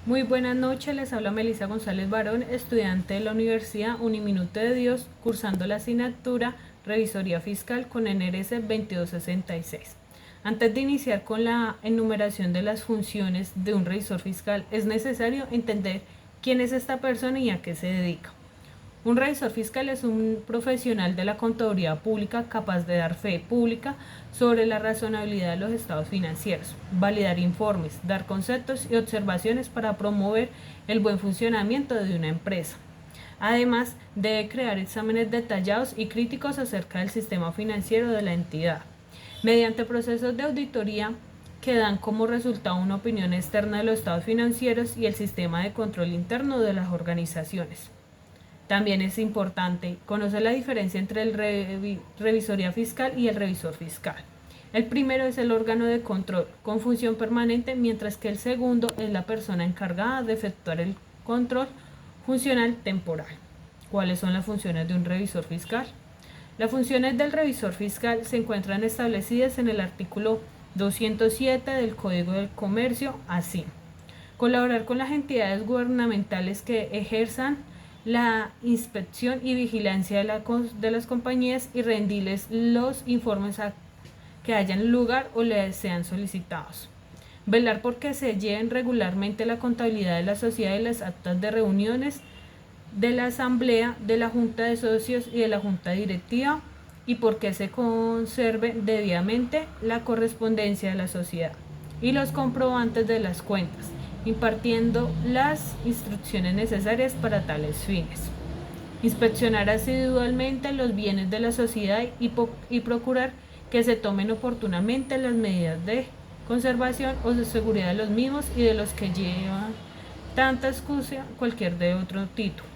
Muy buenas noches, les habla Melissa González Barón, estudiante de la Universidad Uniminuto de Dios, cursando la asignatura Revisoría Fiscal con NRS 2266. Antes de iniciar con la enumeración de las funciones de un revisor fiscal, es necesario entender quién es esta persona y a qué se dedica. Un revisor fiscal es un profesional de la contaduría pública capaz de dar fe pública sobre la razonabilidad de los estados financieros, validar informes, dar conceptos y observaciones para promover el buen funcionamiento de una empresa. Además, debe crear exámenes detallados y críticos acerca del sistema financiero de la entidad, mediante procesos de auditoría que dan como resultado una opinión externa de los estados financieros y el sistema de control interno de las organizaciones. También es importante conocer la diferencia entre el revisoría fiscal y el revisor fiscal. El primero es el órgano de control con función permanente, mientras que el segundo es la persona encargada de efectuar el control funcional temporal. ¿Cuáles son las funciones de un revisor fiscal? Las funciones del revisor fiscal se encuentran establecidas en el artículo 207 del Código del Comercio, así: colaborar con las entidades gubernamentales que ejerzan la inspección y vigilancia de las compañías y rendirles los informes que hayan lugar o les sean solicitados. Velar por que se lleven regularmente la contabilidad de la sociedad y las actas de reuniones de la asamblea, de la junta de socios y de la junta directiva, y por que se conserve debidamente la correspondencia de la sociedad y los comprobantes de las cuentas, impartiendo las instrucciones necesarias para tales fines. Inspeccionar asiduamente los bienes de la sociedad y procurar que se tomen oportunamente las medidas de conservación o de seguridad de los mismos y de los que llevan tanta excusa cualquier de otro título.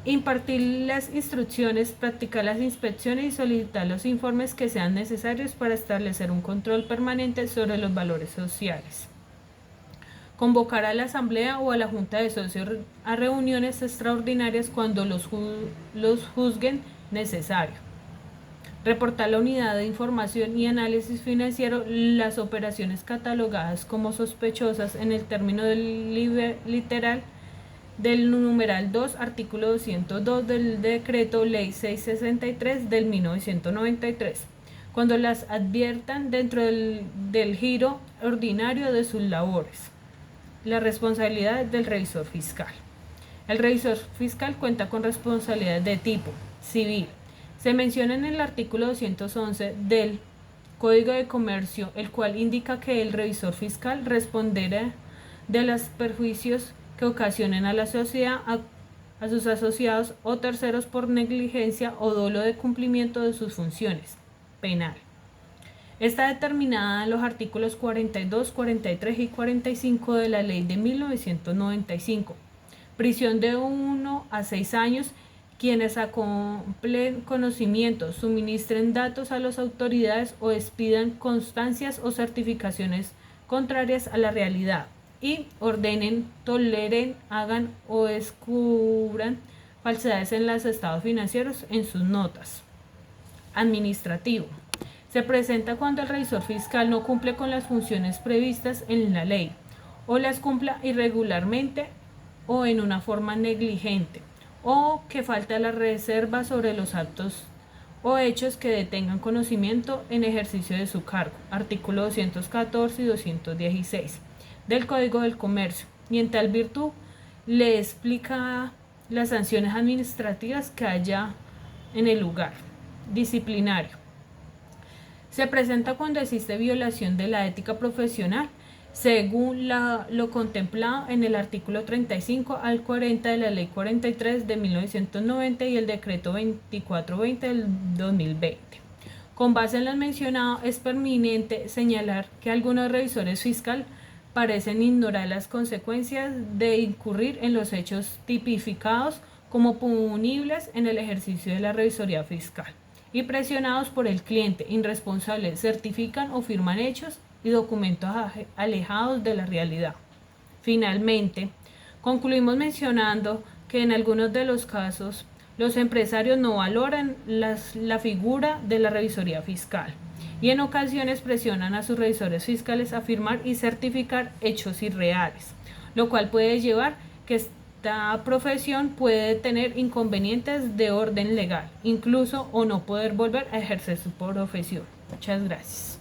Impartir las instrucciones, practicar las inspecciones y solicitar los informes que sean necesarios para establecer un control permanente sobre los valores sociales. Convocar a la asamblea o a la junta de socios a reuniones extraordinarias cuando los juzguen necesario. Reportar a la unidad de información y análisis financiero las operaciones catalogadas como sospechosas en el término del literal del numeral 2, artículo 202 del decreto ley 663 del 1993, cuando las adviertan dentro del giro ordinario de sus labores. La responsabilidad del revisor fiscal. El revisor fiscal cuenta con responsabilidades de tipo civil. Se menciona en el artículo 211 del Código de Comercio, el cual indica que el revisor fiscal responderá de los perjuicios que ocasionen a la sociedad, a sus asociados o terceros por negligencia o dolo de cumplimiento de sus funciones. Penal. Está determinada en los artículos 42, 43 y 45 de la ley de 1995. Prisión de 1 a 6 años quienes acomplen conocimientos, suministren datos a las autoridades o expidan constancias o certificaciones contrarias a la realidad y ordenen, toleren, hagan o descubran falsedades en los estados financieros en sus notas. Administrativo. Se presenta cuando el revisor fiscal no cumple con las funciones previstas en la ley o las cumpla irregularmente o en una forma negligente, o que falta la reserva sobre los actos o hechos que detengan conocimiento en ejercicio de su cargo, artículo 214 y 216 del Código del Comercio, y en tal virtud le explica las sanciones administrativas que haya en el lugar. Disciplinario. Se presenta cuando existe violación de la ética profesional, según lo contemplado en el artículo 35 al 40 de la Ley 43 de 1990 y el Decreto 2420 del 2020. Con base en lo mencionado, es pertinente señalar que algunos revisores fiscales parecen ignorar las consecuencias de incurrir en los hechos tipificados como punibles en el ejercicio de la revisoría fiscal, y presionados por el cliente irresponsable certifican o firman hechos y documentos alejados de la realidad. Finalmente, concluimos mencionando que en algunos de los casos los empresarios no valoran la figura de la revisoría fiscal y en ocasiones presionan a sus revisores fiscales a firmar y certificar hechos irreales, lo cual puede llevar que esta profesión puede tener inconvenientes de orden legal, incluso o no poder volver a ejercer su profesión. Muchas gracias.